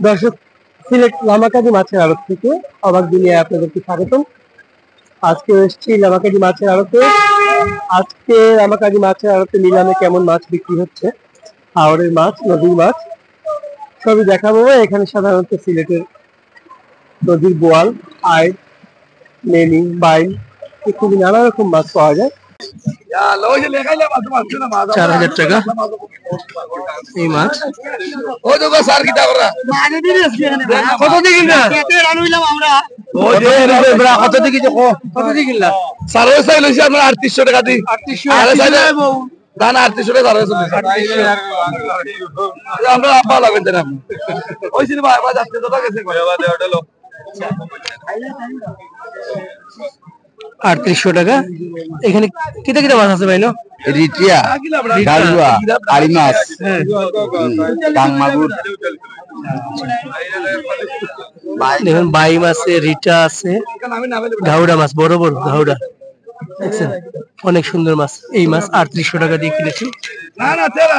দর্শক, সিলেট লামাকাজি মাছের আড়ত থেকে অবাক দুনিয়ায় আপনাদেরকে স্বাগতম। আজকে এসেছি লামাকাজি মাছের আড়তে। আজকে লামাকাজি মাছের আড়তে নিলামে কেমন মাছ বিক্রি হচ্ছে, হাওরের মাছ, নদীর মাছ সবই দেখাবো। এখানে সাধারণত সিলেটের নদীর বোয়াল, আইড়, নেনি, বাইল ইত্যাদি নানা রকম মাছ পাওয়া যায়। 4000 টাকা এই মাছ। কত দিয়ে কিনলা? কত দিয়ে কিনলা? 3800 টাকা দিই। 3800 দানা 3800 টাকা আমরা আব্বা লাগবেন না ওই সিনে ভাই ভাই যাচ্ছে তো গেছে করে বাদে হোটেলও 3800 টাকা। এখানে কিটা কিটা মাছ আছে ভাইলো? রিটিয়া, গালুয়া, আড়ি মাছ, গাং মাগুর, দেখুন বাই মাছে, রিটা আছে, ঘাউড়া মাছ, বড় বড় ঘাউড়া দেখছেন, অনেক সুন্দর মাছ। এই মাছ 3800 টাকা দিয়ে কিনেছি,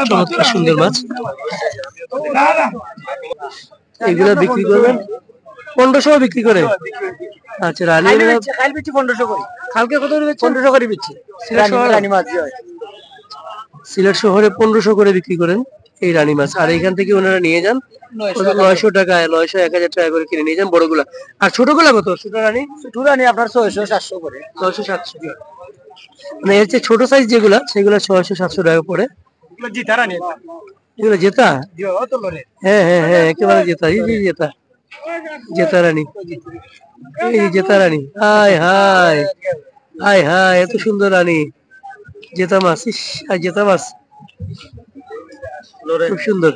চমৎকার সুন্দর মাছ। এগুলো বিক্রি করবেন 1500 বিক্রি করে। আচ্ছা, রানী খাল বিচ্ছি 1500 করে। কালকে কত করে বেচছেন? 1500 করে বিচ্ছি। সিলেট শহরে 1500 করে বিক্রি করেন এই রানী মাছ। আর এখান থেকে ওনারা নিয়ে যান 900 টাকায়, 900 1000 টাকা করে কিনে নিয়ে যান বড়গুলা। আর ছোটগুলা কত? ছোট রানী আপনার 600 700 করে। 600 700 মানে এর চেয়ে ছোট সাইজ যেগুলা সেগুলা 600 700 টাকা পড়ে। জিতা রানী, এগুলো জেতা। হ্যাঁ হ্যাঁ হ্যাঁ, একেবারে জেতা। এই যে জেতা, জেতা রানী, এই জেতা রানী। হাই হাই হাই হাই, এত সুন্দর রানী, জেতা মাছ। জেতা মাছ খুব সুন্দর,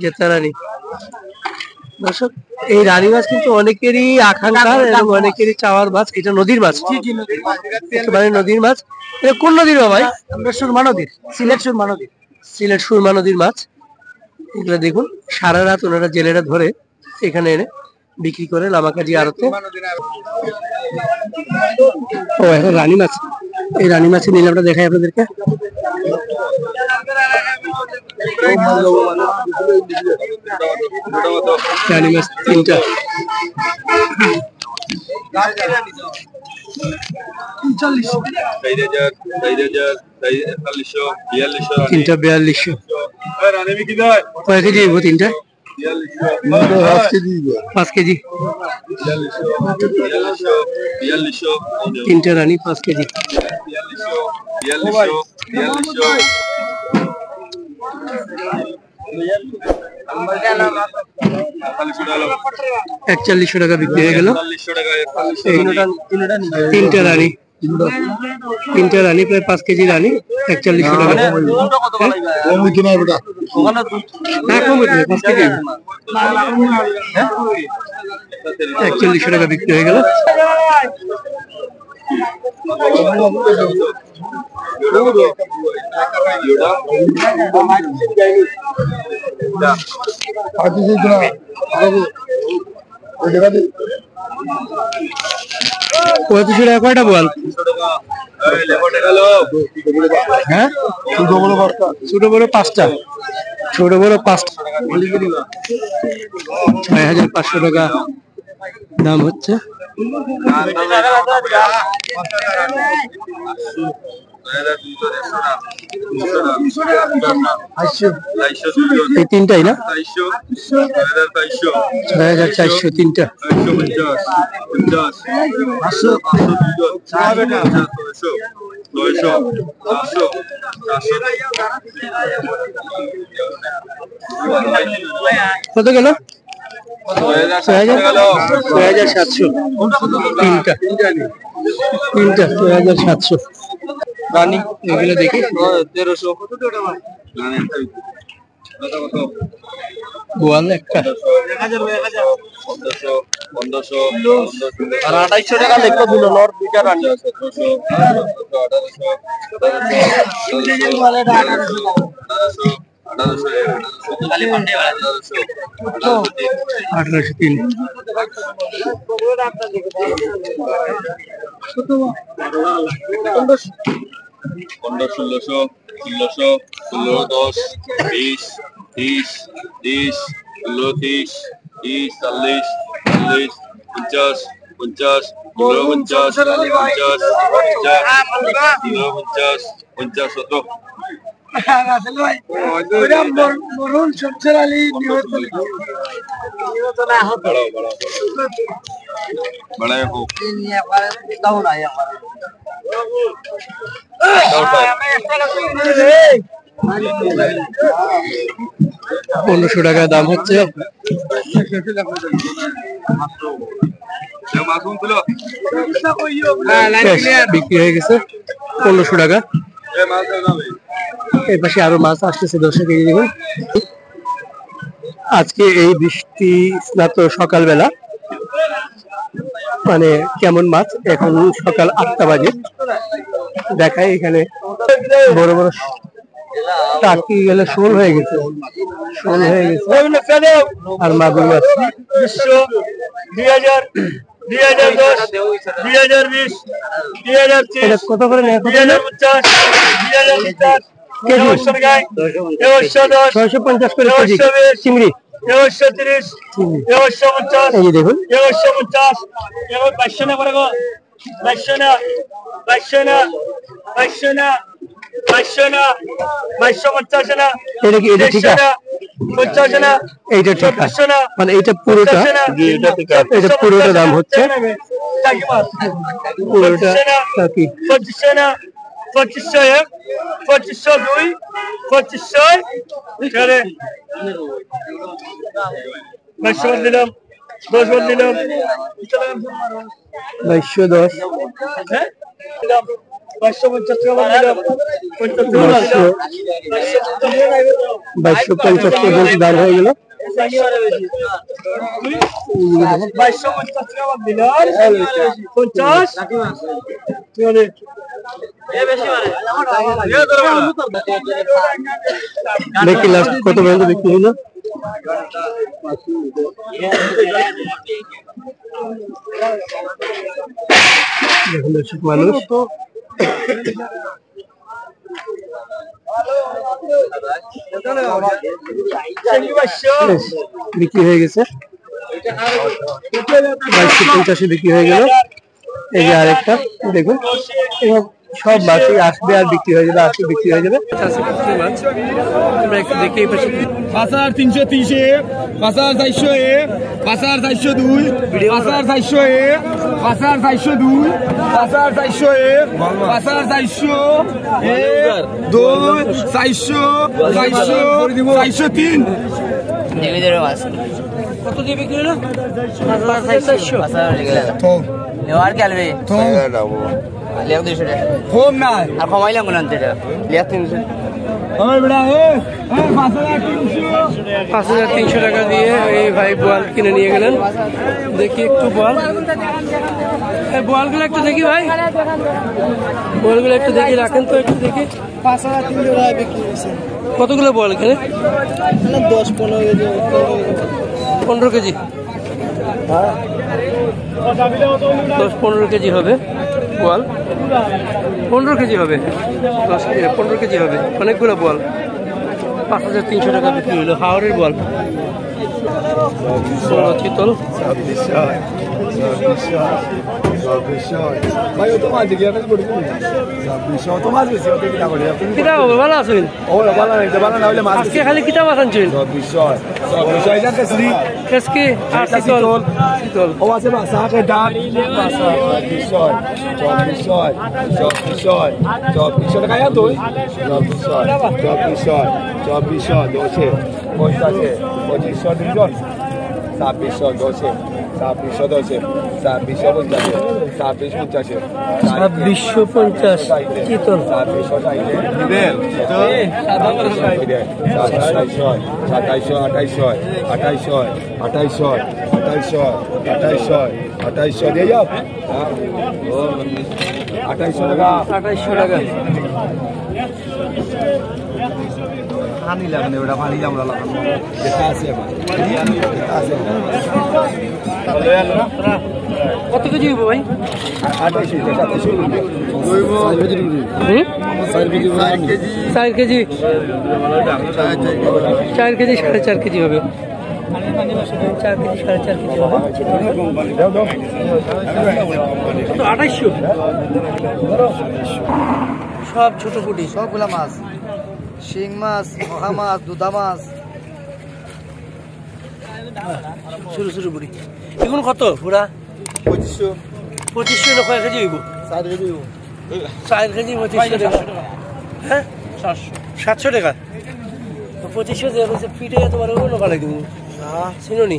জেতা রানী। দর্শক, এই রানী মাছ কিন্তু অনেকেরই আকাঙ্ক্ষার এবং অনেকেরই চাওয়ার মাছ। এটা নদীর মাছ, একেবারে নদীর মাছ। এটা কোন নদীর ভাই? আমরা সুরমা নদীর, সিলেট সুরমা নদীর, সিলেট সুরমা নদীর মাছ। এগুলো দেখুন, সারা রাত ওনারা জেলেরা ধরে এখানে এনে বিক্রি করে লামাকাজি আড়তে। ও, এখন রানী মাছ। এই রানী মাছের নিলামটা দেখাই আপনাদেরকে। রানী মাছ 3টা, 3টা 4200। কয় কেজি হইব 3টা? 5 কেজি। 3টা রানী 5 কেজি। 4100 টাকা বিক্রি হয়ে গেল। 3টা রানী, 3টা রানী প্রায় 5 কেজি রানী, 4100 টাকা। না, কম 5 কেজি, 4100 টাকা বিক্রি হয়ে গেল। কয়টা বল? হ্যাঁ, ছোট বড় 5টা, ছোট বড় 5টা। 6500 টাকা দাম হচ্ছে। এই 3টাই না? 6400, 3টা। কত গেল? 6700, 3টা, 6700 রানী। এগুলো দেখি 1300। বোয়াল একটা 1500 আর 2800 টাকা লেখা দিল। নর 2টা রানী 1803। 15 1600 16 10 20 30 30 ষোলো 30 30 40 40 50 50 50 50 50 50 শত মরুন শমশের আলী নিহত बड़ा हो পনেরোশো টাকা দাম হচ্ছে। বিক্রি হয়ে গেছে 1500 টাকা। এই পাশে আরো মাছ আসতেছে 10 কেজি দেখুন। আজকে এই বৃষ্টি স্নাত সকালবেলা মানে কেমন মাছ, এখন সকাল 8টা বাজে। দেখায় এখানে বড় বড় টাকি গেলে শোল হয়ে গেছে, শোল হয়ে গেছে আর মাগুর মাছ 2000 2010 2020 2030 কত করে নেয়? 2050 2050 650 করে কেজি চিংড়ি, 30 50 এই যে দেখুন 50 বাইশনা করে গো বাইশনা বাইশনা বাইশনা বাইশনা 250 না। এটা কি এটা ঠিক আছে? 50 না, এইটা ঠিক আছে মানে এটা পুরোটা, এটা পুরোটা দাম হচ্ছে পুরোটা টাকি 25 না 2501 2502 2500 চলে 22 দিলাম 10 দিলাম 2210 হ্যাঁ দিলাম 250 টাকা দিলাম 2250 পর্যন্ত দাম হয়ে গেল। 250 টাকা দিলাম 50 চলে দেখি লাস্ট কত পর্যন্ত বিক্রি হলো। দেখুন দর্শক মানুষ বিক্রি হয়ে গেছে 2250 বিক্রি হয়ে গেল। এই যে আরেকটা দেখুন, এবং সব মাছই আসবে আর বিক্রি হয়ে যাবে, আসবে বিক্রি হয়ে যাবে। আমরা একটু দেখি এই পাশে 5330 5401 5402 5401 5402 5401 5402 কত দিয়ে বিক্রি হলো? 5400 নেওয়ার ক্যালবে লিয়াক 200 টাকা ফোন নাই আর কমাইলাম কোন আনতে লিয়াক 300 ওই বড়া 5300 5300 টাকা দিয়ে এই ভাই বোয়াল কিনে নিয়ে গেলেন। দেখি একটু বোয়াল, এই বোয়ালগুলো একটু দেখি ভাই, বোয়ালগুলো একটু দেখি, রাখেন তো একটু দেখি। 5300 টাকা বিক্রি হয়েছে। কতগুলো বোয়াল এখানে? 10-15 কেজি 15 কেজি, 10-15 কেজি হবে বোয়াল, 15 কেজি হবে, 15 কেজি হবে, অনেকগুলো বোয়াল। 5300 টাকা বিক্রি হলো হাওড়ের বোয়াল। চিতল কিতাব হবে, ভালো আছেন? আজকে খালি কিতাব আছেন কেসকি আর চিতল চিতল ও আছে বাসাকে ডাক 2400 টাকা ya তুই 2400 12 50 2500 দিন 2600 12 2600 12 2650 2650 চিতল 2600 দিবেন আঠাইশো দিয়ে যাও 2800 টাকা 2800 টাকা। পানি লাগানো ওটা পানি আমরা লাগানো যেটা আছে কত কেজি হইব ভাই? 4 কেজি 4.5 কেজি হবে। 4 কেজি 4.5 কেজি হবে। কত 2800? সব ছোট পুঁটি, সবগুলা মাছ, শিং মাছ, মহা মাছ, দুধা মাছ। ছোট ছোট পুঁটি। এগুলো কত পুরা? 2500। 2500 না কয় কেজি হইব? 4 কেজি। 4 কেজি 2500 টাকা। হ্যাঁ 700 টাকা। 2500 দিয়ে বলছে পিঠে তোমার অন্য কালে দিব। চিনুনি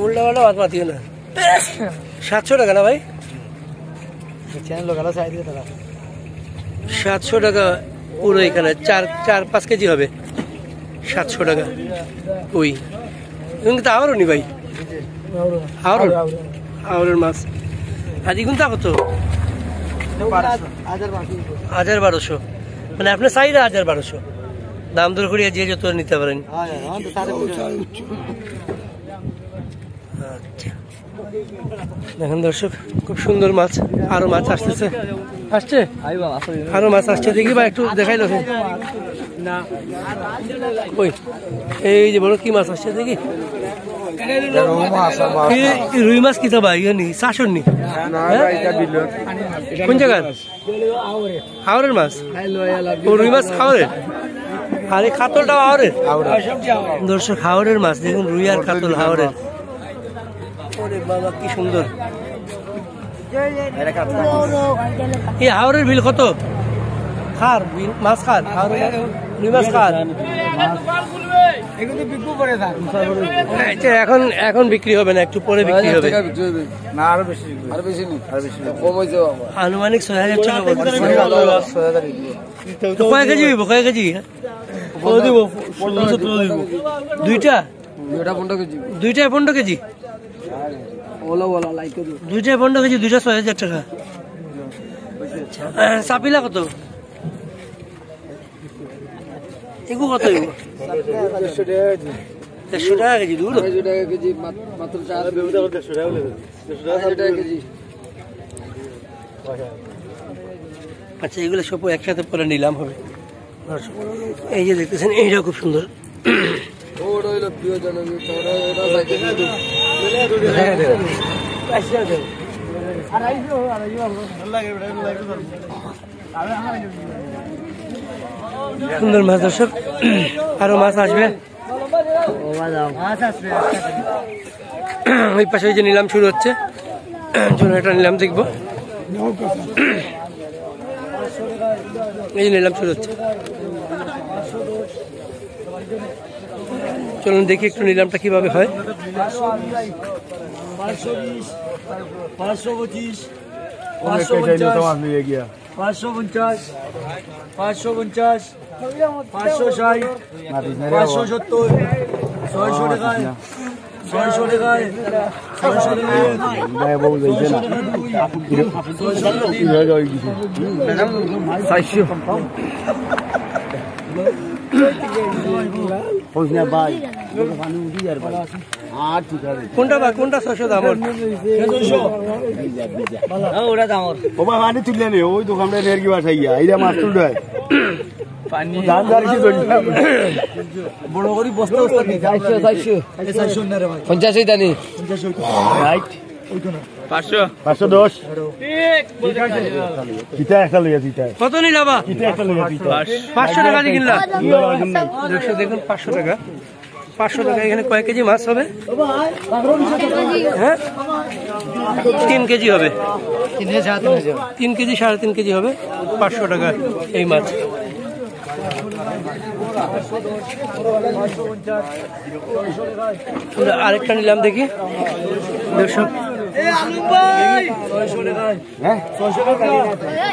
উল্টা পাল্টা বাদ মাতিও না। 700 টাকা না ভাই? 700 টাকা পুরো এখানে 4-5 কেজি হবে। 700 টাকা ওই কিন্তু আবারও নি ভাই, আওরের মাছ। আর এগুলো তা কত? 1200। মানে আপনার চাইলে 1200 দাম দর করিয়া যে যত নিতে পারেন। আচ্ছা দেখেন দর্শক, খুব সুন্দর মাছ। আরো মাছ আসতেছে, আসছে আরো মাছ আসছে। দেখি বা একটু দেখাইলো না ওই এই যে বড় কি মাছ আসছে দেখি। রুই মাছ কি ভাই? ইয়ে নি শাসন নি? কোন জায়গার? হাওরের মাছ? ও রুই মাছ হাওরের, আর এই কাতলটাও হাওরের। দর্শক হাওরের মাছ দেখুন, রুই আর কাতল হাওরের। ওরে বাবা কি সুন্দর। এই হাওরের বিল কত? খার বিল মাছ খার, রুই মাছ খার। এখন বিক্রি হবে না, একটু পরে বিক্রি হবে। আনুমানিক 6000 টাকা কয় কেজি হইব? কয় কেজি দিব? দুইটা 15 কেজি। দুইটায় 15 কেজি, দুইটা 6000 টাকা। চাপিলা কত? এগু কত? 150 টাকা কেজি। দূর আচ্ছা, এগুলো সব একসাথে পরে নিলাম হবে। এই যে দেখতেছেন, এইটা খুব সুন্দর। সুন্দর মাছ দর্শক, আরো মাছ আসবে। ওই পাশে যে নিলাম শুরু হচ্ছে, চলুন এটা নিলাম দেখবো। এই যে নিলাম শুরু হচ্ছে, চলুন দেখি একটু নিলামটা কিভাবে হয়। 520, 525, 550, 550, 550, 560, 570, 600 টাকায়, 600 টাকায়, 600 টাকায়, 400 কোনটা বা কোনটা 600 দাম? ওটা দামর ওবা পানি তুললে নে ওই দোকানটা রের কি বাসাইয়া এইটা মাছ তুলডায় পানি দাম দার কি ধরি বড় করি বস্তা বস্তা দি 400 না রে ভাই 50 টানি 50 রাইট ওইতো না 510 ঠিক আছে কিটা একটা লইয়া দিতা কত নিলাবা? কিটা একটা লইয়া দিতা 500 টাকা দিয়ে কিনলা। দর্শক দেখুন 500 টাকা। 500 টাকা। এখানে কয় কেজি মাছ হবে? হ্যাঁ 3 কেজি হবে। 3 কেজি 3.5 কেজি হবে। 500 টাকা এই মাছ। আরেকটা নিলাম দেখি দর্শক।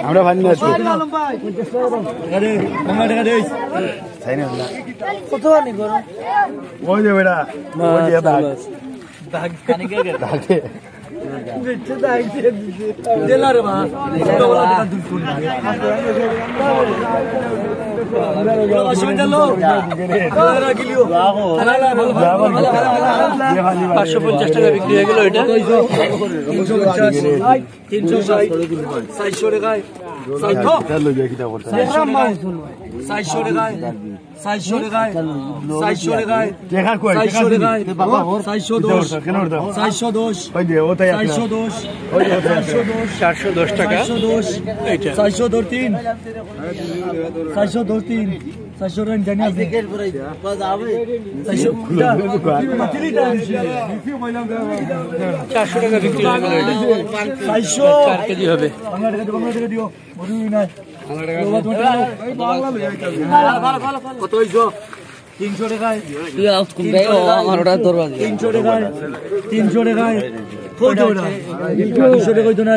আমরা ভানি না আছি কত আনি গরম ওই যে বেটা ওই যে দাগ দাগ কানি কে দাগে বেচে দাগ দিছে দেলা রে মা ছোট বলা দুল 550 টাকা বিক্রি হয়ে গেল এটা। 410 টাকা এইটা। 400 টাকা বিক্রি হয়ে গেল এটা। 4 কেজি হবে। কত হইছো? 300 টাকায়। আমার ওটা ধরবা 300 টাকায়। 300 টাকায়। 200 টাকা হইতো না।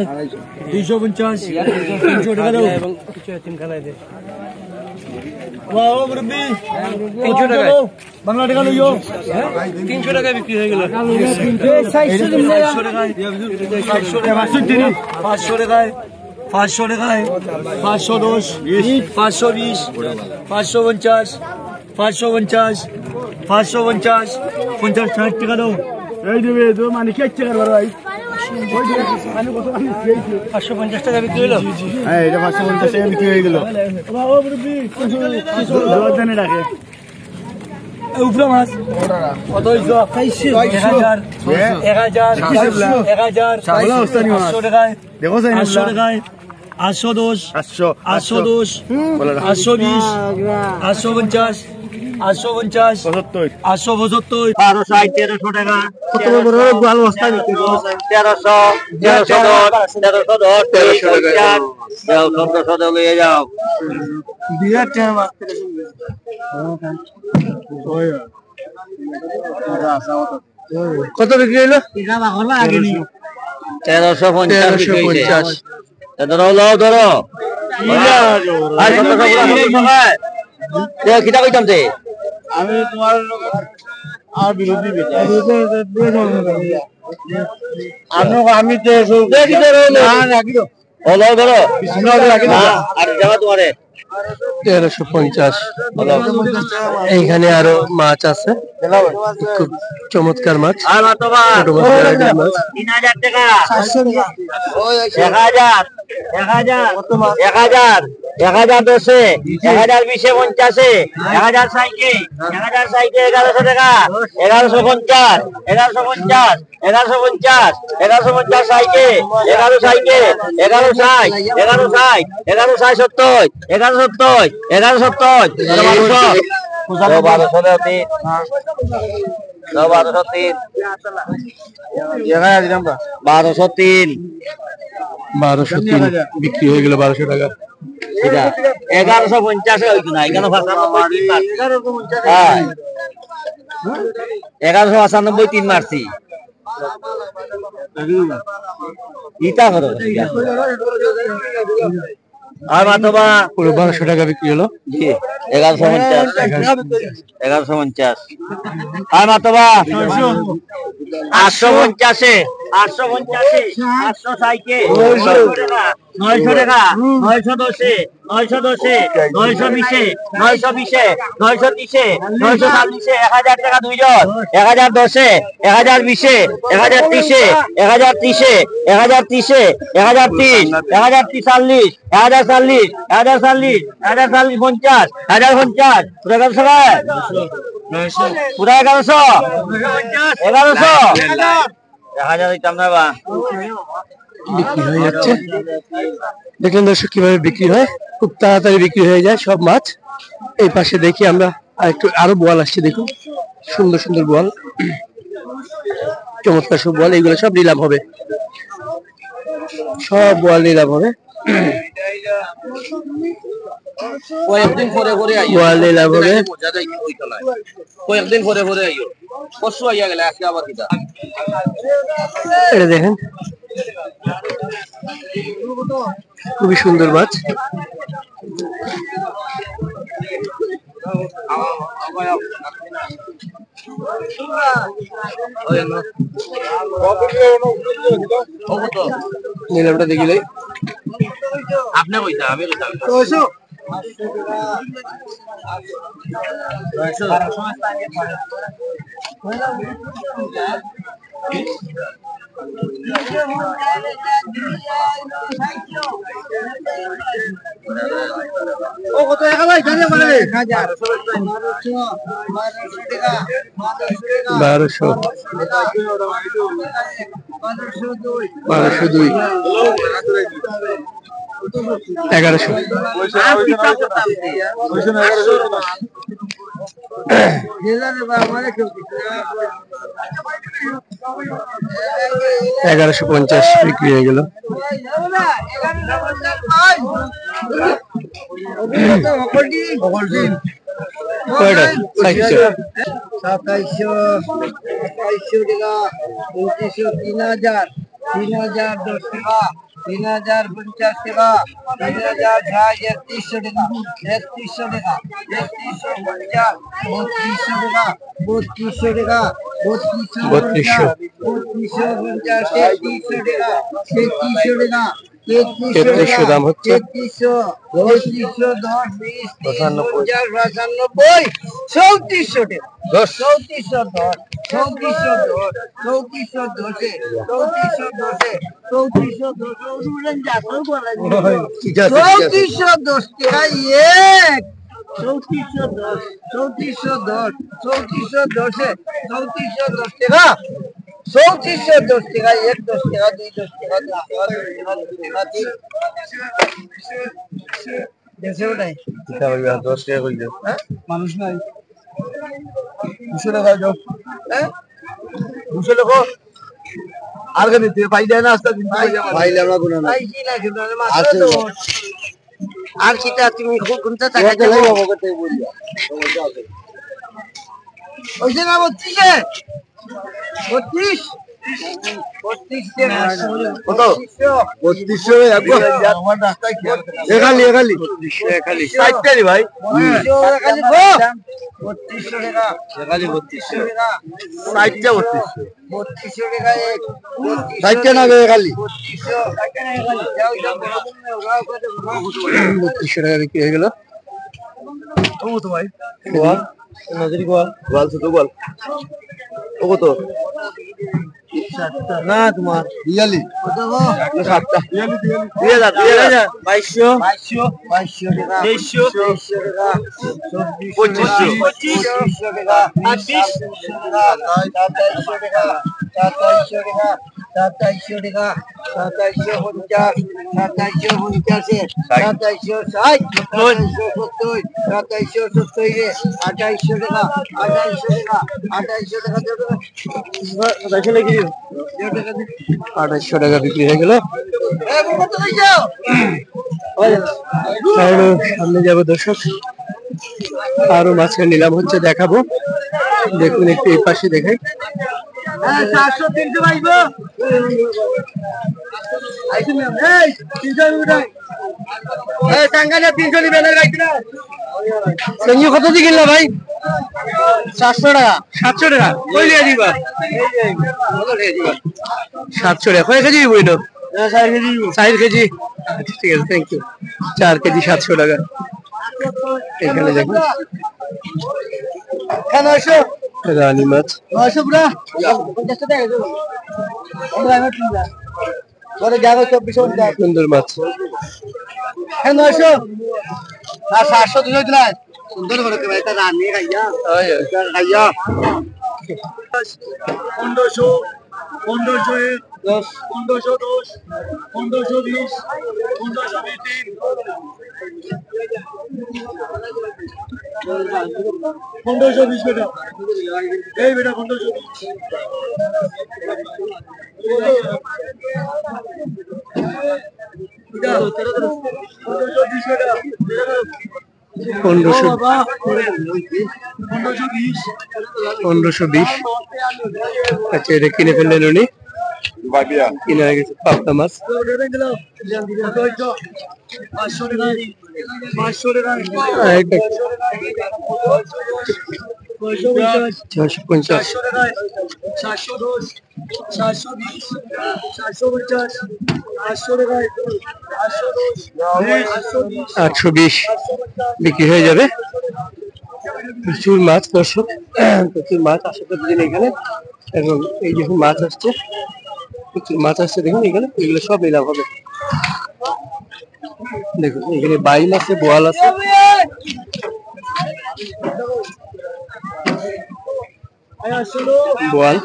250। 300 টাকা দাও। এবং কিছু এতিমখানায় দে। ওয়াও মুরব্বি। 300 টাকায়। বাংলা টাকা লইও। 300 টাকা বিক্রি হয়ে গেল। 400 টাকায়। 500 টাকায়। 500 টাকায়। 510, 520, 550, 550, 550, 50 60 টাকা দাও। এই দেবে তো মানে কি টাকা বড় ভাই? 550 টাকা বিক্রি হলো। হ্যাঁ এটা 550 টাকা বিক্রি হয়ে গেল। বাবা মুরব্বি জোরদানে রাখে উপরে মাছ কত হইছো? 1000, 1000, 1000, 500 টাকায়। দেখো যাই 800 টাকায়। 810, 810, 820, 850, 850, 75 875, 1260, 1300 টাকা। কত বড় গোয়াল বস্তা বিক্রি করো? 1300, 1310, 1310 লইয়ে যাও। বিরাট টাকা মাছ থেকে শুনবে। কত বিক্রি হলো? 1350 ধরো লও ধরো কিটা কইতাম তে আমি তোমার আর বিরোধী আমি তো লও ধরো আর যাবা তোমারে 1350। এইখানে আরো মাছ আছে, খুব চমৎকার মাছ। আর মাতবা ছোট মাছ, ভ্যারাইটির মাছ। 3000 টাকা 700 টাকা 1000 1000 1000 দশে 1000 20 50 1000 সাইকে 1100 টাকা 1150 1150 1150 1150 সাইকে 11 সাইকে 11 সাই 11 সাই 11 সাই 70 1170 1170 1200 1203 বিক্রি হয়ে গেল 1200 টাকা। 1150 হইতো না 1195 3 মারছি ইটা করো আর মাতবা পুরো 1200 টাকা বিক্রি হলো। 1150 1150 আর মাতবা 850 850 সাইকে 900 টাকা 900 টাকা 910 910 920 920 930 940 1000 টাকা দুইজন 1010 1020 1030 1030 1030 1030 1040 1040 1040 1040 50 1050 পুরো 1100 পুরো 1100 1000 দিতাম না বা বিক্রি হয়ে যাচ্ছে। দেখলেন দর্শক কিভাবে বিক্রি হয়, খুব তাড়াতাড়ি বিক্রি হয়ে যায় সব মাছ। এই পাশে দেখি আমরা আরো বোয়াল আসছে, দেখুন সুন্দর সুন্দর বোয়াল, চমৎকার সব বোয়াল। এইগুলো সব নিলাম হবে, সব বোয়াল নিলাম হবে। কয়েকদিন পরে পরে আইও বোয়াল নিলাম হবে। কয়েকদিন পরে পরে আইও পরশু আইয়া গেলে আজকে আবার কিটা এটা দেখেন খুবই সুন্দর মাছ। নিলামটা দেখিলে আপনি কইতা আমি কইতা ও কত টাকা ভাই জানে মানে 1200 1202 1100 1150 বিক্রি হয়ে গেল। কয়টা? 2700 টাকা 2900 3000 10 টাকা 3050 টাকা 3060 3100 টাকা 3100 টাকা 3150 3200 টাকা 3200 টাকা 3300 দাম হচ্ছে। 3300 10 20 30 35 মানুষ নাই 200 টাকা দাও 200 টাকা আর কে দিতে পাই যায় না আস্তে পাইলে আমরা গুণ না পাইছি না কিন্তু মাত্র আর কিটা তুমি কোনটা টাকা দেবো কত বলি ওই যে না 32 কত 3200 একবার আমার রাস্তায় এখালি 60 টাকা ভাই 3200 টাকা এখালি 3200 টাকা 60 টা 3200 টাকা এক 60 টাকা না এখালি 3200 টাকা বিক্রি হয়ে গেল। ও তো ভাই গোয়াল নজরি গোয়াল ছোট গোয়াল ও কত না তোমার রিয়ালি কত গো 7টা রিয়ালি 2000 2200 টাকা 2300 টাকা 2500 টাকা 2700 টাকা 2750 টাকা 2800 টাকা বিক্রি হয়ে গেল। সামনে যাবো দর্শক, আরো মাছের নিলাম হচ্ছে, দেখাবো। দেখুন একটু এই পাশে দেখাই। 300 কত দিয়ে কিনলা ভাই? 700 টাকা। 700 টাকা কই লিয়ে দিবা? 700 টাকা কয় কেজি বইলো? 4 কেজি। আচ্ছা ঠিক আছে, থ্যাংক ইউ। 4 কেজি 700 টাকা। এখানে দেখুন রানী মাছ, সুন্দর মাছ। 700 দিলে দিলাই সুন্দর করে ভাই তা রানী খাইয়া খাইয়া 1500 10 1510 1520 1520 বেটা এই বেটা 1520 1520। আচ্ছা, এটা কিনে ফেললেন উনি, কিনে হয়ে গেছে পাবদা মাছ। 450। 410 420 450 820 বিক্রি হয়ে যাবে। প্রচুর মাছ দর্শক, প্রচুর মাছ আসে প্রতিদিন এখানে। এখন এই যখন মাছ আসছে, প্রচুর মাছ আসছে দেখুন এখানে, এগুলো সব নিলাম হবে। দেখুন এখানে বাইম আছে, বোয়াল আছে, বোয়াল।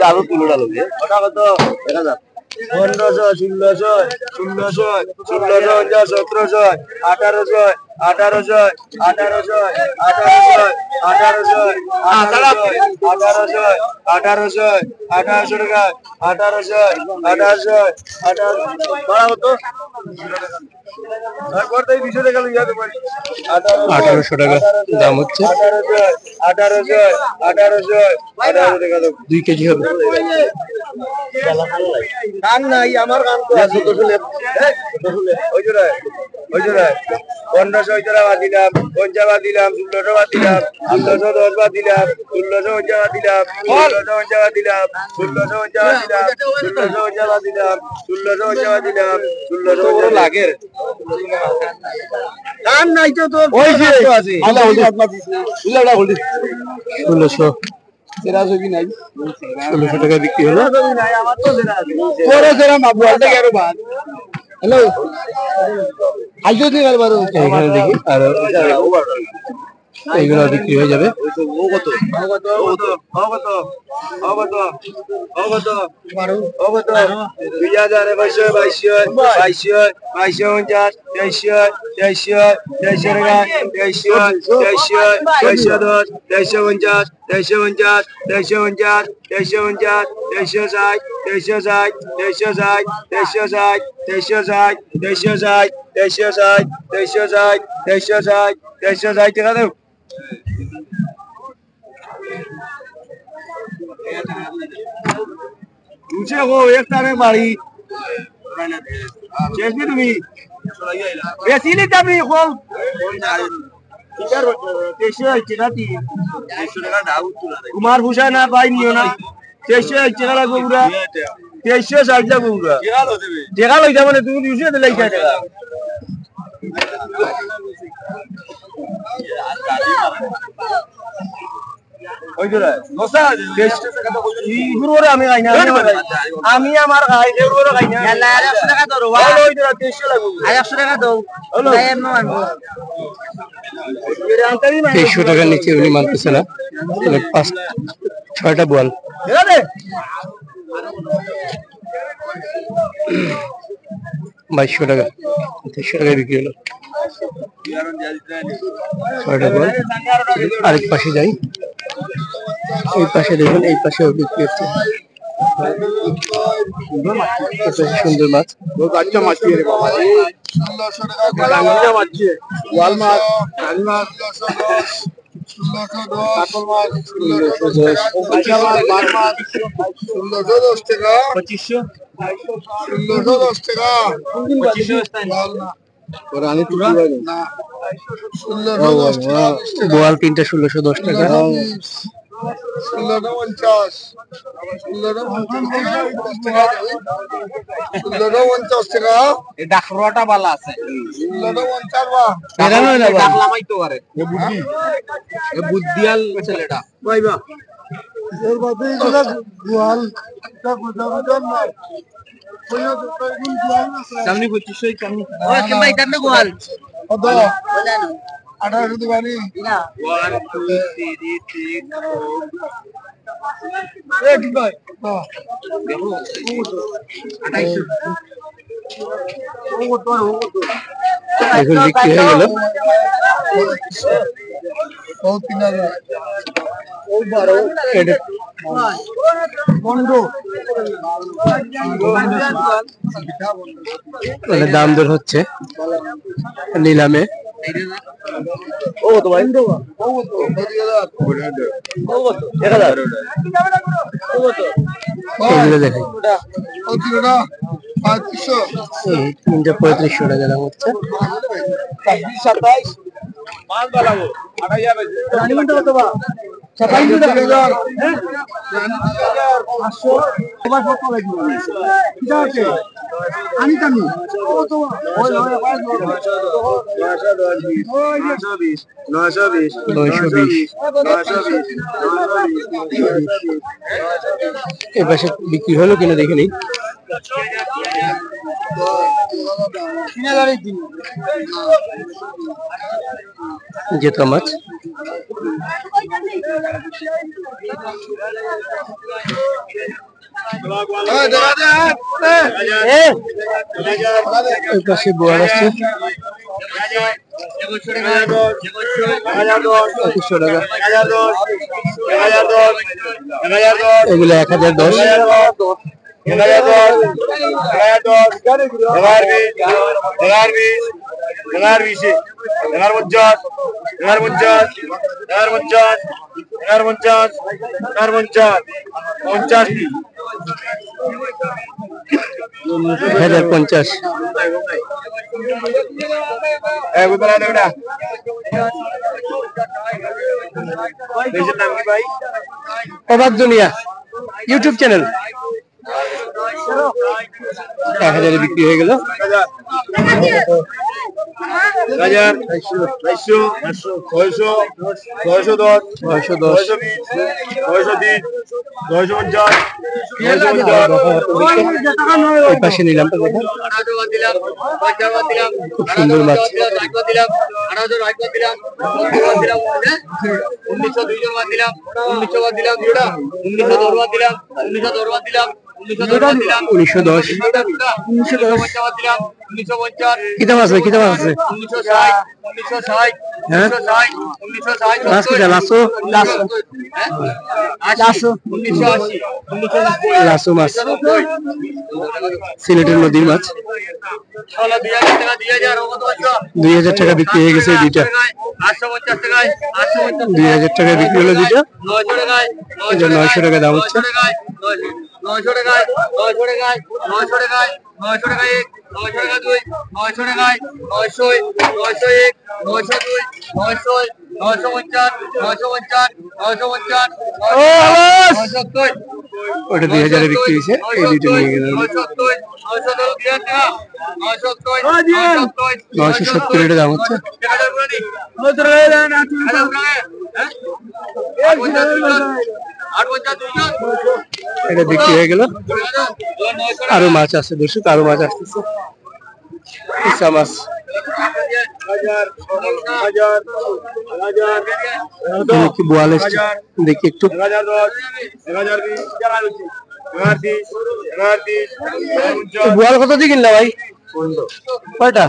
আরো 15 1500 1600 1600 1700 1700 1800 1800 1800 1800 1800 1800 1800 টাকা 1800 1800 1800 কত 200 টাকা লইয়া দেব 1800 টাকা দাম হচ্ছে। 1800 টাকা দাও 2 কেজি হবে। কান নাই আমার কান তো আছে তো শুনে ওই জোড়া 1500 জোড়া বাদ দিলাম 50 বাদ দিলাম 1600 বাদ দিলাম 1610 বাদ দিলাম 1650 বাদ দিলাম 1650 বাদ দিলাম 1650 বাদ দিলাম 1650 বাদ দিলাম 1650 বাদ দিলাম 1600 লাগে কান নাই তো তোর ওই যে আছে আল্লাহ হলদি 1600 সেরাজবি নাই 1600 টাকা বিক্রি হলো। পরে সেরা মাবুয়ালটা কেন বাদ হ্যালো আইজো দি আর বারো এখানে দেখি আর এইগুলো বিক্রি হয়ে যাবে। दूसरे को एक तारे मारी चेस्टी तुम्ही बेसी नहीं तभी खोल कुमार भूषण ना भाई नहीं होना 300 লাগবে পুরা 360 লাগবে পুরা টেকা লই যাবে তুমি 200 তে লইছা টেকা ওই জোড়া নসা ইগুরে আমি খাই না আমি আমার খাই এগুরে খাই না আল্লাহ 100 টাকা দাও ওই জোড়া 300 লাগবে 100 টাকা দাও ভাই আমি মানবো 300 টাকার নিচে উনি মানতেছে না। 6টা বোয়াল 2200 টাকা 300 টাকায় বিক্রি হলো। 6টা বোয়াল। আরেক পাশে যাই, এই পাশে দেখুন, এই পাশেও বিক্রি হচ্ছে সুন্দর মাছ। বাচ্চা মাছ দিয়ে বাবা 1600 টাকা গাঙ্গিনা মাছ দিয়ে ওয়াল মাছ কানি মাছ 1610 কাতল মাছ 1610 মাছ মাছ 1610 টাকা 2500 1610 টাকা 2500 না ওরা আনি তুই না 1610 টাকা বোয়াল 3টা 1610 টাকা 1650 1650 টাকা এই ডাকরোটা বালা আছে 1650 বা এরানো না ডাকলামাই তো করে এ বুদ্ধিয়াল ছেলেটা কইবা এর বাদে এটা গোয়াল তা বুঝাবুঝান না সামনে 2500 সামনে ওই কে ভাই দামে গোয়াল কত 1800 দিবানি না 1 2 3 4 এ কি ভাই দেখো 2800 ও তো এখন বিক্রি হয়ে গেল। ও 3000 ওই 12 এটা বন্ধু মানে দাম দর হচ্ছে নিলামে। ও তো ভাই ও তো 1000 এগুলো দেখেন ও তিনটা 3500 এই 3টা 3500 টাকা দাম হচ্ছে। 27 রানীমানটা কত বা? 500 টাকা। এপাশে বিক্রি হলো কিনা দেখে নিই। জেতা মাছ পাশে বোয়ার আছে 2500 টাকা। এগুলো 1010। অবাক দুনিয়া ইউটিউব চ্যানেল 1000 বিক্রি হয়ে গেল। 910 পাশে নিলাম খুব সুন্দর মাছ। 1910 কিতা মাছ আছে? কিতা মাছ আছে? হ্যাঁ মাছ কিতা? লাসো লাসো মাছ সিলেটের নদীর মাছ। 2000 টাকা বিক্রি হয়ে গেছে দুইটা। 2000 টাকা বিক্রি হলো দুইটা। 900 টাকা দাম হচ্ছে। 900 টাকায় 900 টাকায় 900 টাকায় 900 টাকায় 900 টাকা 2 900 টাকায় 900 901 902 900 950 950 950 970 ওটা 2000 এ বিক্রি হয়েছে। এই দুইটা নিয়ে গেল 970 এর দাম হচ্ছে। এটা বিক্রি হয়ে গেল। আরো মাছ আছে দর্শক, আরো মাছ আসতেছে। ইসা মাছ কি বোয়াল এসছে দেখি একটু। বোয়াল কত দিয়ে কিনলা ভাই? কয়টা?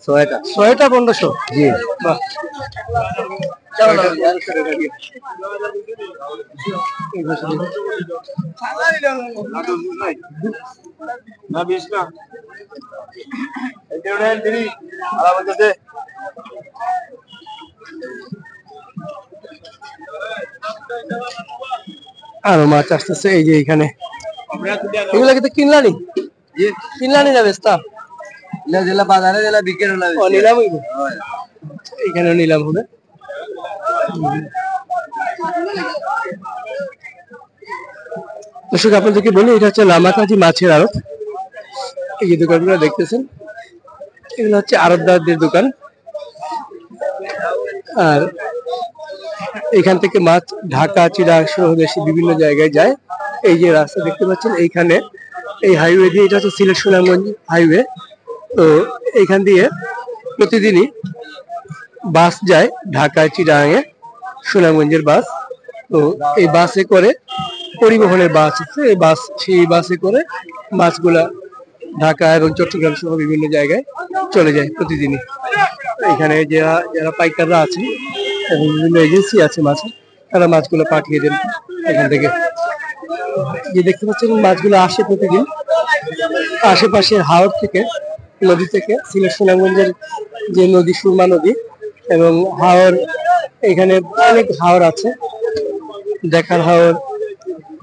6টা 1500। জি বাহ। আরো মাছ আসতেছে এই যে এখানে। এগুলা কিন্তু কিনলানি কিনলানি না বেস্তা বাজারে বিক্রি নিলাম এখানে নিলাম হবে। দর্শক আপনাদেরকে বলি এটা হচ্ছে লামাকাজি মাছের আড়ত। এই যে দোকানগুলো দেখতেছেন এগুলো হচ্ছে আড়তদারদের দোকান। আর এখান থেকে মাছ ঢাকা চিরাং সহ দেশে বিভিন্ন জায়গায় যায়। এই যে রাস্তা দেখতে পাচ্ছেন এইখানে এই হাইওয়ে দিয়ে, এটা হচ্ছে সিলেট সুনামগঞ্জ হাইওয়ে। তো এইখান দিয়ে প্রতিদিনই বাস যায় ঢাকা চিরাঙে, সুনামগঞ্জের বাস। তো এই বাসে করে পরিবহনের বাস আছে, এই বাস সেই বাসে করে মাছগুলা ঢাকা এবং চট্টগ্রাম সহ বিভিন্ন জায়গায় চলে যায় প্রতিদিনই। এখানে যারা পাইকাররা আছে এবং বিভিন্ন এজেন্সি আছে মাছের, তারা মাছগুলো পাঠিয়ে দেন এখান থেকে। যে দেখতে পাচ্ছেন মাছগুলো আসে প্রতিদিন আশেপাশে হাওর থেকে, নদী থেকে, সিলেট সুনামগঞ্জের যে নদী সুরমা নদী এবং হাওর, এখানে অনেক হাওর আছে, দেখার হাওর,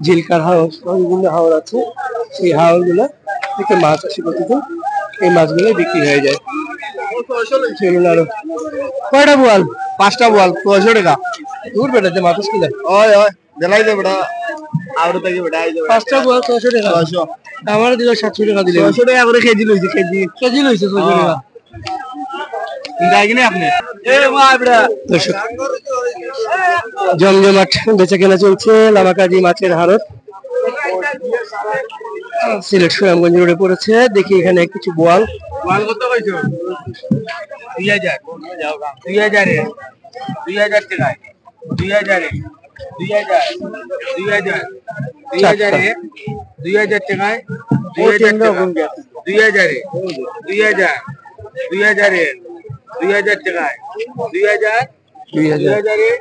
ঝিলকার হাওর, বিভিন্ন হাওর আছে। সেই হাওর গুলা থেকে মাছ আসে প্রতিদিন, এই মাছগুলো বিক্রি হয়ে যায়। চলুন আরো কয়টা বোয়াল? 5টা বোয়াল 600 টাকা। দূর বেটাতে মাছ কিলো ওই ওই জেলাই দে বেটা আউরে থেকে বেটা আই যাবে 5টা বোয়াল 600 টাকা। 600 আমার দিল 700 টাকা দিলে। 600 টাকা করে কেজি লইছে কেজি লইছে 600 টাকা। দেয় কিনা আপনি এ মা বেটা দর্শক জমজমাট বেচা কেনা চলছে লামাকাজি মাছের হাড়ত সিলেট সুনামগঞ্জ রোডে পড়েছে। দেখি এখানে কিছু বোয়াল। মাল কত কইছো 2000 2000 এ 2000 টাকায় 2000 এ 2000 এ 2000 টাকায় 2000 এ 2000 এ 2000 টাকায় 2000 এ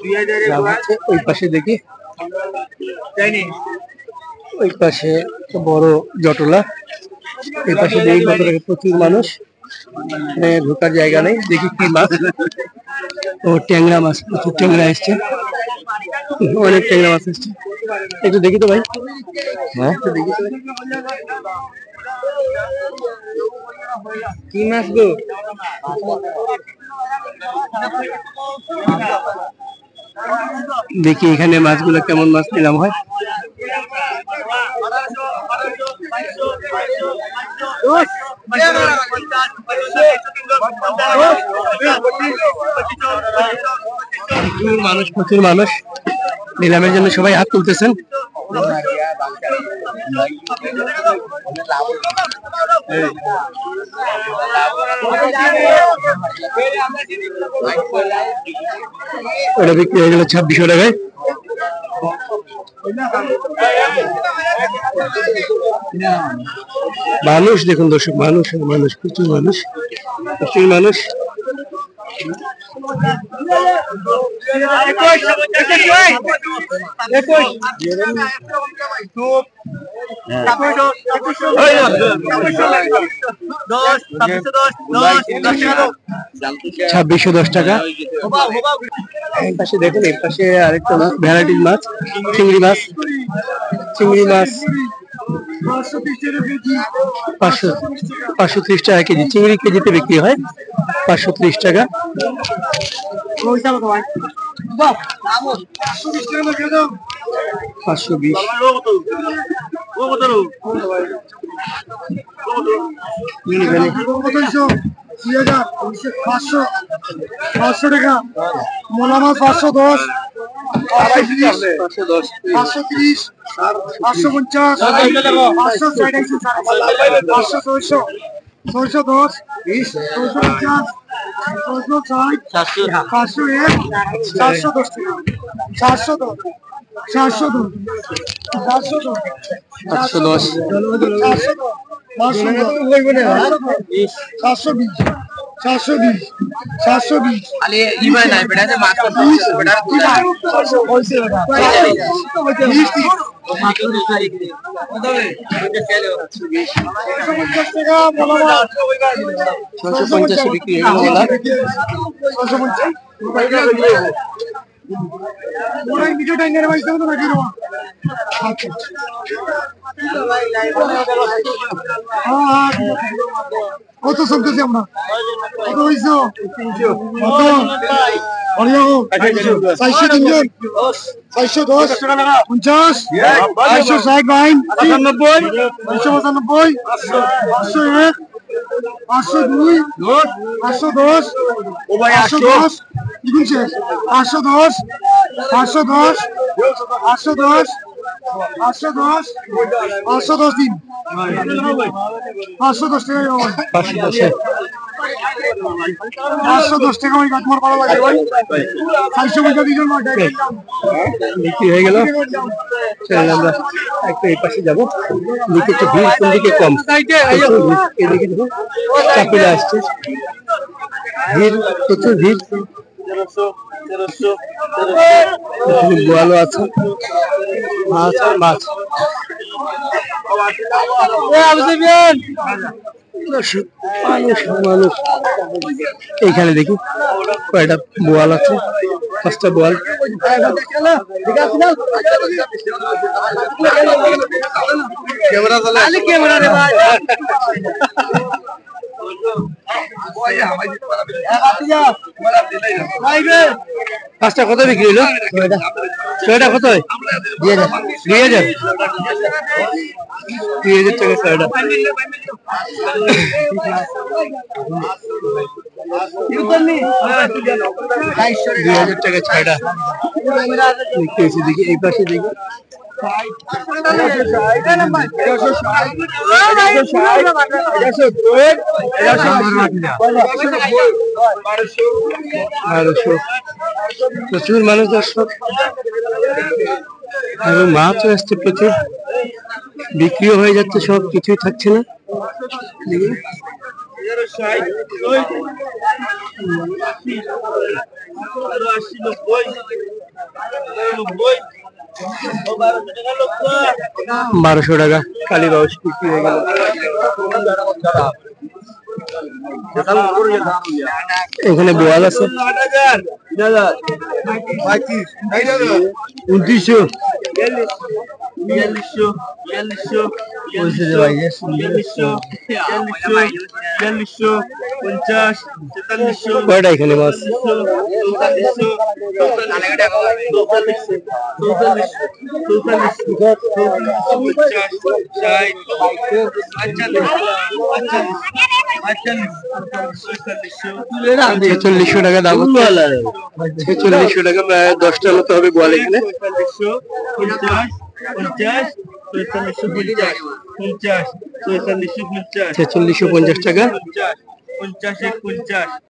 2000 এ ওই পাশে দেখি জানি ওই পাশে একটা বড় জটলা। এই পাশে দেখি কত টাকা প্রচুর মানুষ। এখানে ঢোকার জায়গা নেই। দেখি কি মাছ। ও ট্যাংরা মাছ, প্রচুর ট্যাংরা এসছে, অনেক ট্যাংরা মাছ এসছে। একটু দেখি তো ভাই। হ্যাঁ একটু দেখি তো কি মাছ গো? দেখি এখানে মাছগুলো কেমন মাছ নিলাম হয়। প্রচুর মানুষ নিলামের জন্য সবাই হাত তুলতেছেন। ওটা বিক্রি হয়ে গেল 2600 টাকায়। মানুষ দেখুন দর্শক, মানুষ মানুষ প্রচুর মানুষ প্রচুর মানুষ। $2610 টাকা। এই পাশে দেখুন, এই পাশে আরেকটা মাছ, ভ্যারাইটির মাছ, চিংড়ি মাছ। চিংড়ি মাছ 530 টাকা কেজি। চিংড়ি কেজিতে বিক্রি হয় 530 টাকা। মোলা মাছ 510 530 550 560 510 610 650 660 501 410 410 410 410 420 আলে ইমাই নাই বেটা যে মাছ করতে বেটা বিক্রি হয়ে গেল। কত চলতেছি আমরা? কত হয়েছে? 410 50 560 বাইন 95 595 501 502 510 510 দ্বিগুণ শেষ 510 510 510 510 510 দিন 510 টাকা 510 টাকা ওই তোমার ভালো লাগে ভাই 450 দিন বিক্রি হয়ে গেল। চলেন আমরা একটু এই পাশে যাবো। দিকে একটু ভিড়, কোন দিকে কম, এদিকে দেখুন চাপিলে আসছে ভিড়, প্রচুর ভিড়। বোয়ালও আছে, মাছ আর মাছ। মানুষ এইখানে দেখি কয়টা বোয়াল আছে, 5টা বোয়াল। পাঁচটা কত বিক্রি হলো? ছয়টা কত হয়? 2000 টাকা ছয়টা। 2000 টাকা ছয়টা দেখতে হয়েছে। দেখি এই পাশে দেখি, প্রচুর মানুষ দর্শক এবং মাছও আসছে প্রচুর, বিক্রিও হয়ে যাচ্ছে, সব কিছুই থাকছে না। দেখি বারোশো টাকা কালীবাউস বিক্রি হয়ে গেল। এখানে বোয়াল আছে 2900, কয়টা এখানে মাছ? ছেচল্লিশশো টাকা দাম, 4600 টাকা, প্রায় 10টার মতো হবে গোয়াল এখানে। 4650 টাকা।